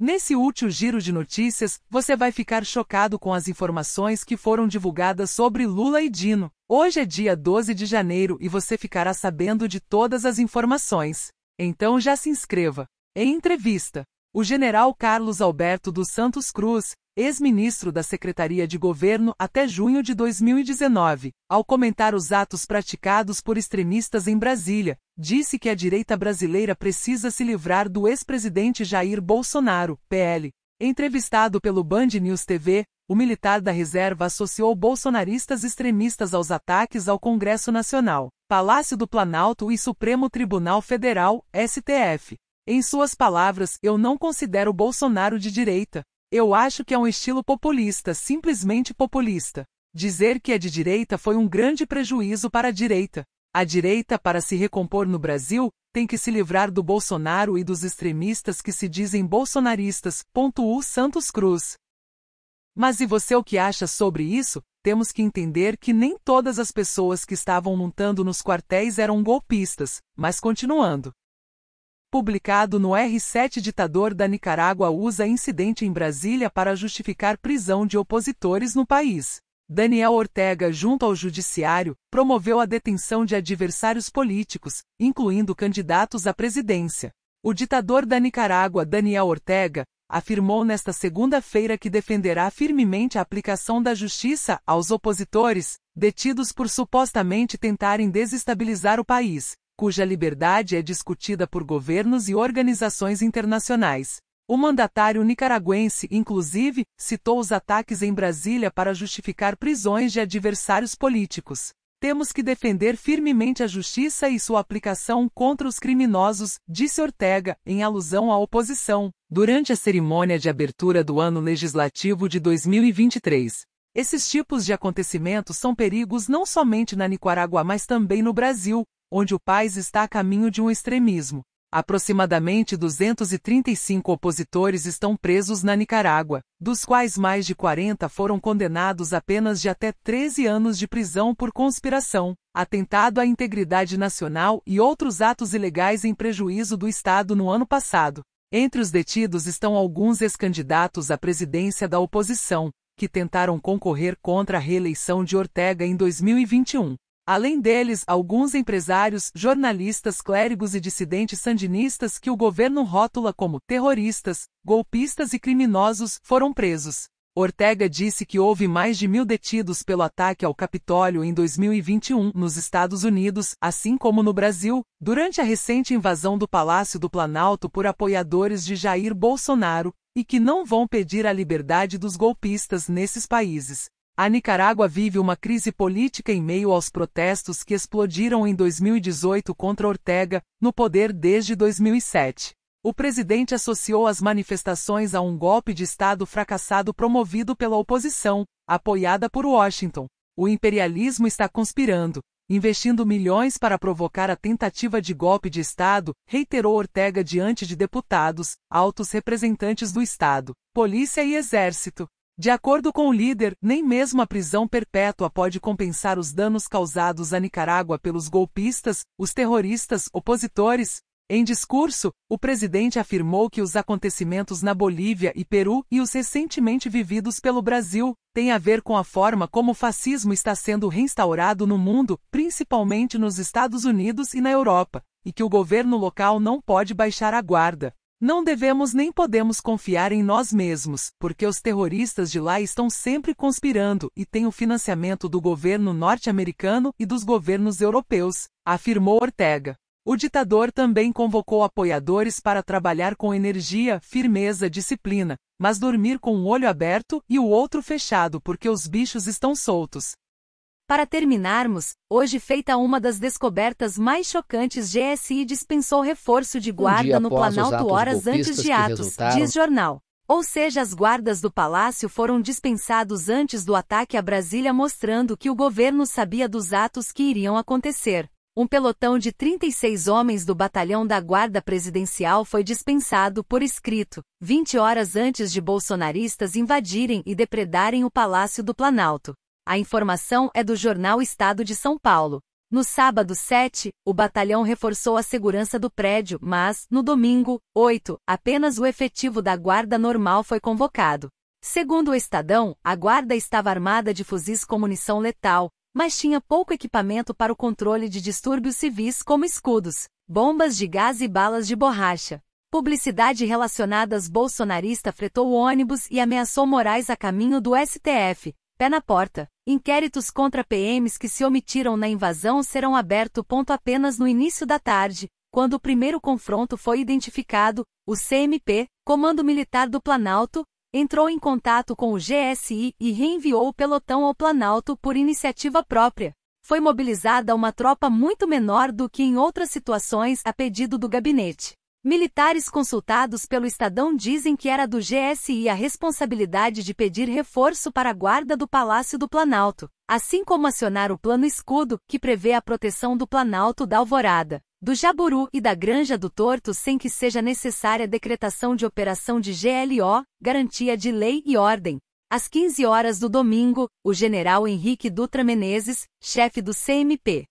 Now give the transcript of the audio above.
Nesse útil giro de notícias, você vai ficar chocado com as informações que foram divulgadas sobre Lula e Dino. Hoje é dia 12 de janeiro e você ficará sabendo de todas as informações. Então já se inscreva. Em entrevista, o general Carlos Alberto dos Santos Cruz, ex-ministro da Secretaria de Governo até junho de 2019, ao comentar os atos praticados por extremistas em Brasília, disse que a direita brasileira precisa se livrar do ex-presidente Jair Bolsonaro, PL. Entrevistado pelo Band News TV, o militar da reserva associou bolsonaristas extremistas aos ataques ao Congresso Nacional, Palácio do Planalto e Supremo Tribunal Federal, STF. Em suas palavras, eu não considero Bolsonaro de direita. Eu acho que é um estilo populista, simplesmente populista. Dizer que é de direita foi um grande prejuízo para a direita. A direita, para se recompor no Brasil, tem que se livrar do Bolsonaro e dos extremistas que se dizem bolsonaristas, pontuou Santos Cruz. Mas e você, o que acha sobre isso? Temos que entender que nem todas as pessoas que estavam montando nos quartéis eram golpistas, mas continuando. Publicado no R7, ditador da Nicarágua usa incidente em Brasília para justificar prisão de opositores no país. Daniel Ortega, junto ao Judiciário, promoveu a detenção de adversários políticos, incluindo candidatos à presidência. O ditador da Nicarágua, Daniel Ortega, afirmou nesta segunda-feira que defenderá firmemente a aplicação da justiça aos opositores, detidos por supostamente tentarem desestabilizar o país, cuja liberdade é discutida por governos e organizações internacionais. O mandatário nicaragüense, inclusive, citou os ataques em Brasília para justificar prisões de adversários políticos. Temos que defender firmemente a justiça e sua aplicação contra os criminosos, disse Ortega, em alusão à oposição, durante a cerimônia de abertura do ano legislativo de 2023. Esses tipos de acontecimentos são perigos não somente na Nicarágua, mas também no Brasil, onde o país está a caminho de um extremismo. Aproximadamente 235 opositores estão presos na Nicarágua, dos quais mais de 40 foram condenados a penas de até 13 anos de prisão por conspiração, atentado à integridade nacional e outros atos ilegais em prejuízo do Estado no ano passado. Entre os detidos estão alguns ex-candidatos à presidência da oposição, que tentaram concorrer contra a reeleição de Ortega em 2021. Além deles, alguns empresários, jornalistas, clérigos e dissidentes sandinistas que o governo rótula como terroristas, golpistas e criminosos foram presos. Ortega disse que houve mais de 1.000 detidos pelo ataque ao Capitólio em 2021 nos Estados Unidos, assim como no Brasil, durante a recente invasão do Palácio do Planalto por apoiadores de Jair Bolsonaro, e que não vão pedir a liberdade dos golpistas nesses países. A Nicarágua vive uma crise política em meio aos protestos que explodiram em 2018 contra Ortega, no poder desde 2007. O presidente associou as manifestações a um golpe de Estado fracassado promovido pela oposição, apoiada por Washington. O imperialismo está conspirando, investindo milhões para provocar a tentativa de golpe de Estado, reiterou Ortega diante de deputados, altos representantes do Estado, polícia e exército. De acordo com o líder, nem mesmo a prisão perpétua pode compensar os danos causados à Nicarágua pelos golpistas, os terroristas, opositores. Em discurso, o presidente afirmou que os acontecimentos na Bolívia e Peru e os recentemente vividos pelo Brasil têm a ver com a forma como o fascismo está sendo reinstaurado no mundo, principalmente nos Estados Unidos e na Europa, e que o governo local não pode baixar a guarda. Não devemos nem podemos confiar em nós mesmos, porque os terroristas de lá estão sempre conspirando e têm o financiamento do governo norte-americano e dos governos europeus, afirmou Ortega. O ditador também convocou apoiadores para trabalhar com energia, firmeza, disciplina, mas dormir com um olho aberto e o outro fechado porque os bichos estão soltos. Para terminarmos, hoje feita uma das descobertas mais chocantes, GSI dispensou reforço de guarda no Planalto horas antes de atos, diz jornal. Ou seja, as guardas do palácio foram dispensados antes do ataque a Brasília, mostrando que o governo sabia dos atos que iriam acontecer. Um pelotão de 36 homens do batalhão da Guarda Presidencial foi dispensado por escrito, 20 horas antes de bolsonaristas invadirem e depredarem o Palácio do Planalto. A informação é do jornal Estado de São Paulo. No sábado 7, o batalhão reforçou a segurança do prédio, mas, no domingo 8, apenas o efetivo da Guarda Normal foi convocado. Segundo o Estadão, a guarda estava armada de fuzis com munição letal, mas tinha pouco equipamento para o controle de distúrbios civis como escudos, bombas de gás e balas de borracha. Publicidade relacionadas bolsonarista fretou o ônibus e ameaçou Moraes a caminho do STF. Pé na porta. Inquéritos contra PMs que se omitiram na invasão serão abertos apenas no início da tarde, quando o primeiro confronto foi identificado. O CMP, Comando Militar do Planalto, entrou em contato com o GSI e reenviou o pelotão ao Planalto por iniciativa própria. Foi mobilizada uma tropa muito menor do que em outras situações a pedido do gabinete. Militares consultados pelo Estadão dizem que era do GSI a responsabilidade de pedir reforço para a guarda do Palácio do Planalto, assim como acionar o Plano Escudo, que prevê a proteção do Planalto da Alvorada, do Jaburu e da Granja do Torto sem que seja necessária a decretação de operação de GLO, garantia de lei e ordem. Às 15 horas do domingo, o general Henrique Dutra Menezes, chefe do CMP,